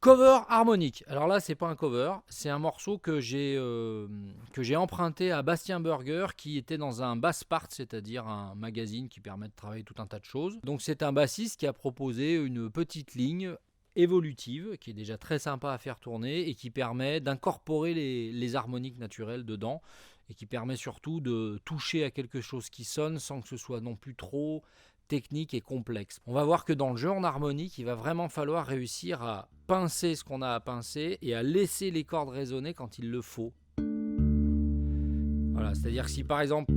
Cover harmonique. Alors là, c'est pas un cover, c'est un morceau que j'ai emprunté à Bastien Burger, qui était dans un bass part, c'est-à-dire un magazine qui permet de travailler tout un tas de choses. Donc c'est un bassiste qui a proposé une petite ligne évolutive qui est déjà très sympa à faire tourner et qui permet d'incorporer les harmoniques naturelles dedans et qui permet surtout de toucher à quelque chose qui sonne sans que ce soit non plus trop technique et complexe. On va voir que dans le jeu en harmonique, il va vraiment falloir réussir à pincer ce qu'on a à pincer et à laisser les cordes résonner quand il le faut. Voilà, c'est-à-dire que si par exemple,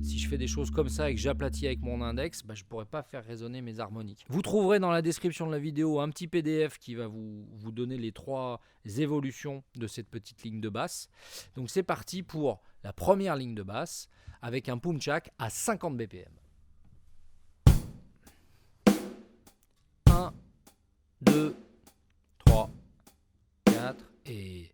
si je fais des choses comme ça et que j'aplatis avec mon index, je ne pourrai pas faire résonner mes harmoniques. Vous trouverez dans la description de la vidéo un petit PDF qui va vous donner les 3 évolutions de cette petite ligne de basse. Donc c'est parti pour la première ligne de basse avec un pumchak à 50 BPM. 1, 2, 3, 4 et...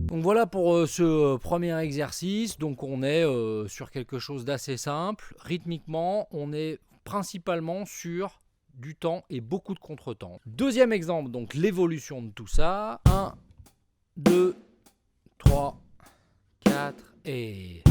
Donc voilà pour ce premier exercice. Donc on est sur quelque chose d'assez simple. Rythmiquement, on est principalement sur du temps et beaucoup de contretemps. Deuxième exemple, donc l'évolution de tout ça. 1, 2, 3, 4 et...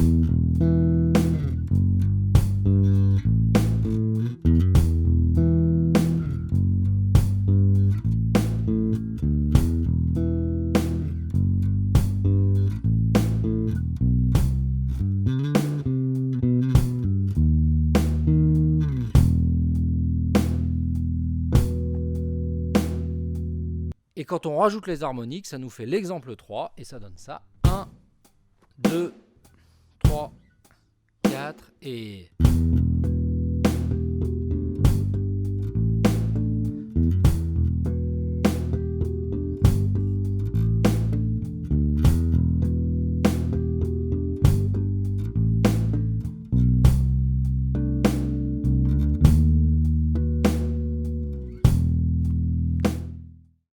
Et quand on rajoute les harmoniques, ça nous fait l'exemple 3 et ça donne ça. 1, 2, 3, 4 et...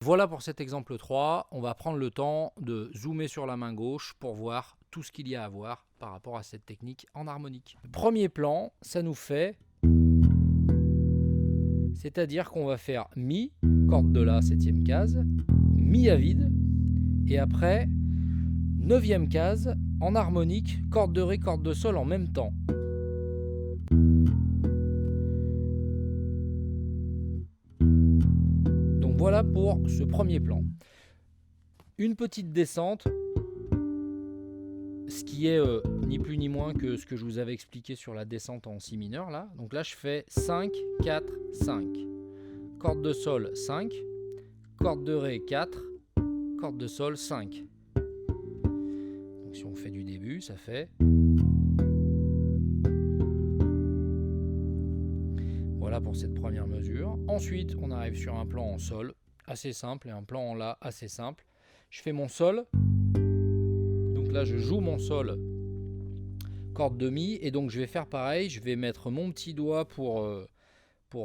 Voilà pour cet exemple 3, on va prendre le temps de zoomer sur la main gauche pour voir tout ce qu'il y a à voir par rapport à cette technique en harmonique. Le premier plan, ça nous fait... C'est-à-dire qu'on va faire Mi, corde de La, 7e case, Mi à vide, et après, 9e case, en harmonique, corde de Ré, corde de Sol en même temps. Voilà pour ce premier plan. Une petite descente, ce qui est ni plus ni moins que ce que je vous avais expliqué sur la descente en si mineur là. Donc là je fais 5, 4, 5. Corde de Sol 5, corde de Ré 4, corde de Sol 5. Donc si on fait du début, ça fait... Voilà pour cette première mesure. Ensuite, on arrive sur un plan en Sol assez simple et un plan en La assez simple. Je fais mon Sol. Donc là, je joue mon Sol, corde de Mi. Et donc, je vais faire pareil. Je vais mettre mon petit doigt pour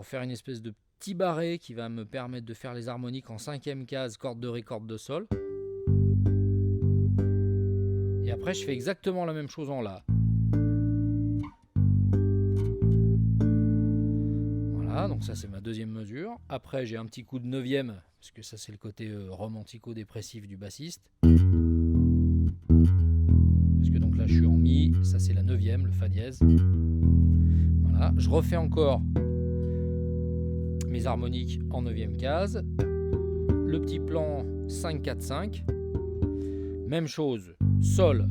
faire une espèce de petit barré qui va me permettre de faire les harmoniques en 5e case, corde de Ré, corde de Sol. Et après, je fais exactement la même chose en La. Donc ça c'est ma deuxième mesure. Après j'ai un petit coup de 9e, parce que ça c'est le côté romantico-dépressif du bassiste. Parce que donc là je suis en Mi, ça c'est la 9e, le Fa dièse. Voilà, je refais encore mes harmoniques en 9e case. Le petit plan 5, 4, 5. Même chose, Sol,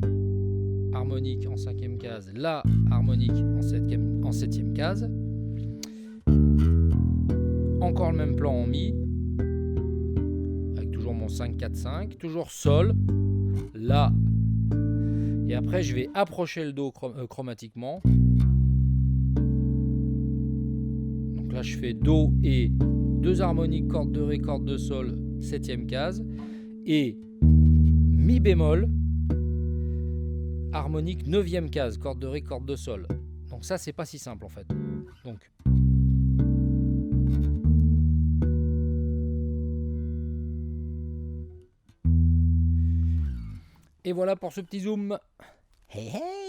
harmonique en 5e case, La, harmonique en 7e case. Encore le même plan en Mi, avec toujours mon 5, 4, 5, toujours Sol, La, et après je vais approcher le Do chromatiquement. Donc là je fais Do et 2 harmoniques, corde de Ré, corde de Sol, 7e case, et Mi bémol, harmonique 9e case, corde de ré, corde de sol. Donc ça c'est pas si simple en fait. Donc et voilà pour ce petit zoom. Hey hey.